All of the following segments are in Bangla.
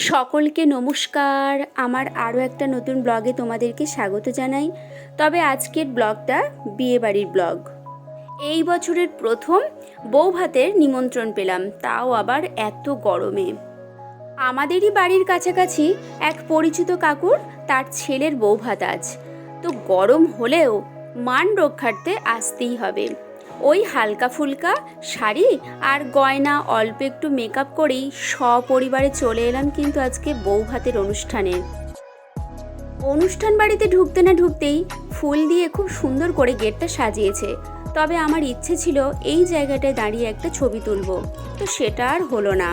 সকলকে নমস্কার। আমার আরও একটা নতুন ব্লগে তোমাদেরকে স্বাগত জানাই। তবে আজকের ব্লগটা বিয়েবাড়ির ব্লগ। এই বছরের প্রথম বৌভাতের নিমন্ত্রণ পেলাম, তাও আবার এত গরমে। আমাদেরই বাড়ির কাছাকাছি এক পরিচিত কাকুর তার ছেলের বৌভাত আজ। তো গরম হলেও মান রক্ষার্থে আসতেই হবে। ওই হালকা ফুলকা শাড়ি আর গয়না অল্প একটু মেকআপ করেই সপরিবারে চলে এলাম কিন্তু আজকে বৌভাতের অনুষ্ঠান বাড়িতে ঢুকতে না ঢুকতেই ফুল দিয়ে খুব সুন্দর করে গেটটা সাজিয়েছে। তবে আমার ইচ্ছে ছিল এই জায়গাটায় দাঁড়িয়ে একটা ছবি তুলব, তো সেটা আর হলো না।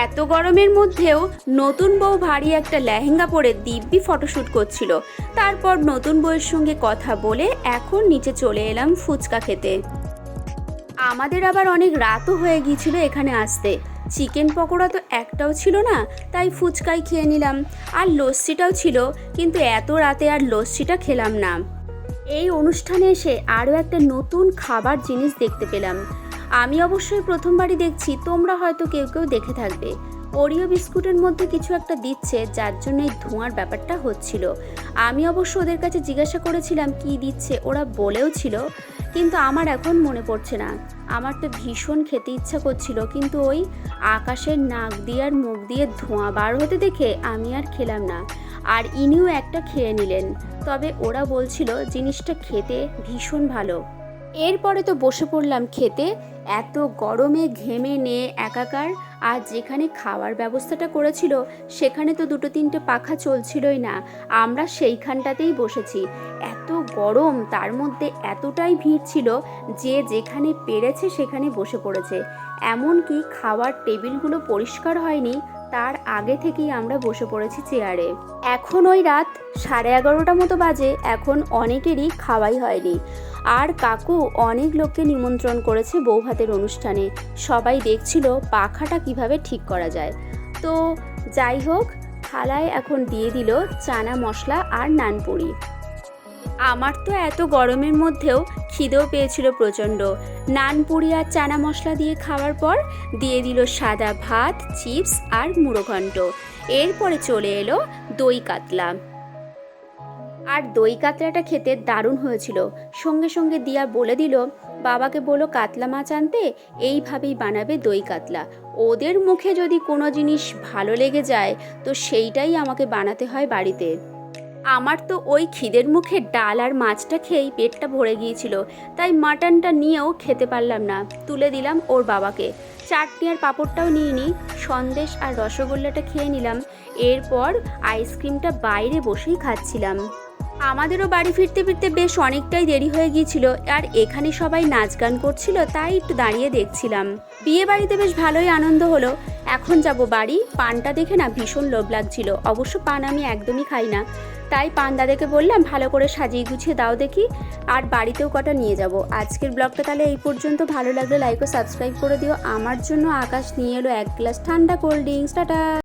এত গরমের মধ্যেও নতুন বউ ভারী একটা লেহেঙ্গা পরে দিব্যি ফটোশ্যুট করছিল। তারপর নতুন বউয়ের সঙ্গে কথা বলে এখন নিচে চলে এলাম ফুচকা খেতে। আমাদের আবার অনেক রাতও হয়ে গিয়েছিল এখানে আসতে। চিকেন পকোড়া তো একটাও ছিল না, তাই ফুচকাই খেয়ে নিলাম। আর লস্যিটাও ছিল, কিন্তু এত রাতে আর লস্যিটা খেলাম না। এই অনুষ্ঠানে এসে আরও একটা নতুন খাবার জিনিস দেখতে পেলাম। আমি অবশ্যই প্রথমবারই দেখছি, তোমরা হয়তো কেউ কেউ দেখে থাকবে। ওরিও বিস্কুটের মধ্যে কিছু একটা দিচ্ছে, যার জন্য এই ধোঁয়ার ব্যাপারটা হচ্ছিল। আমি অবশ্য ওদের কাছে জিজ্ঞাসা করেছিলাম কি দিচ্ছে, ওরা বলেও ছিল, কিন্তু আমার এখন মনে পড়ছে না। আমার তো ভীষণ খেতে ইচ্ছা করছিল, কিন্তু ওই আকাশের নাক দিয়ে আর মুখ দিয়ে ধোঁয়া বার হতে দেখে আমি আর খেলাম না। আর ইনিও একটা খেয়ে নিলেন, তবে ওরা বলছিল জিনিসটা খেতে ভীষণ ভালো। এরপরে তো বসে পড়লাম খেতে। এত গরমে ঘেমে নিয়ে একাকার। আর যেখানে খাওয়ার ব্যবস্থাটা করেছিল সেখানে তো দুটো তিনটে পাখা চলছিলই না, আমরা সেইখানটাতেই বসেছি। এত গরম, তার মধ্যে এতটাই ভিড় ছিল যে যেখানে পেরেছে সেখানে বসে পড়েছে। এমনকি খাওয়ার টেবিলগুলো পরিষ্কার হয়নি, তার আগে থেকেই আমরা বসে পড়েছি চেয়ারে। এখন ওই রাত 11:30 মতো বাজে, এখন অনেকেরই খাওয়াই হয়নি। আর কাকু অনেক লোককে নিমন্ত্রণ করেছে বৌভাতের অনুষ্ঠানে। সবাই দেখছিল পাখাটা কিভাবে ঠিক করা যায়। তো যাই হোক, থালায় এখন দিয়ে দিল চানা মশলা আর নানপুরি। আমার তো এত গরমের মধ্যেও খিদেও পেয়েছিল প্রচণ্ড। নানপুরি আর চানা মশলা দিয়ে খাওয়ার পর দিয়ে দিল সাদা ভাত, চিপস আর মুড়োঘণ্ট। এরপরে চলে এলো দই কাতলা। আর দই কাতলাটা খেতে দারুণ হয়েছিল। সঙ্গে সঙ্গে দিয়া বলে দিল, বাবাকে বলো কাতলা মাছ আনতে, এইভাবেই বানাবে দই কাতলা। ওদের মুখে যদি কোনো জিনিস ভালো লেগে যায় তো সেইটাই আমাকে বানাতে হয় বাড়িতে। আমার তো ওই খিদের মুখে ডাল আর মাছটা খেয়েই পেটটা ভরে গিয়েছিল, তাই মাটনটা নিয়েও খেতে পারলাম না, তুলে দিলাম ওর বাবাকে। চাটনি আর পাঁপড়টাও নিয়ে নিই, সন্দেশ আর রসগোল্লাটা খেয়ে নিলাম। এরপর আইসক্রিমটা বাইরে বসেই খাচ্ছিলাম। আমাদেরও বাড়ি ফিরতে ফিরতে বেশ অনেকটাই দেরি হয়ে গিয়েছিল, আর এখানে সবাই নাচ গান করছিল, তাই একটু দাঁড়িয়ে দেখছিলাম। বিয়ে বাড়িতে বেশ ভালোই আনন্দ হলো। এখন যাব বাড়ি। পানটা দেখে না ভীষণ লোভ লাগছিল। অবশ্য পান আমি একদমই খাই না, তাই পান দাদাকে বললাম ভালো করে সাজিয়ে গুছিয়ে দাও দেখি, আর বাড়িতেও কটা নিয়ে যাব। আজকের ব্লগটা তাহলে এই পর্যন্ত। ভালো লাগলে লাইক ও সাবস্ক্রাইব করে দিও। আমার জন্য আকাশ নিয়ে এলো 1 গ্লাস ঠান্ডা কোল্ড ড্রিঙ্কস। টাটা।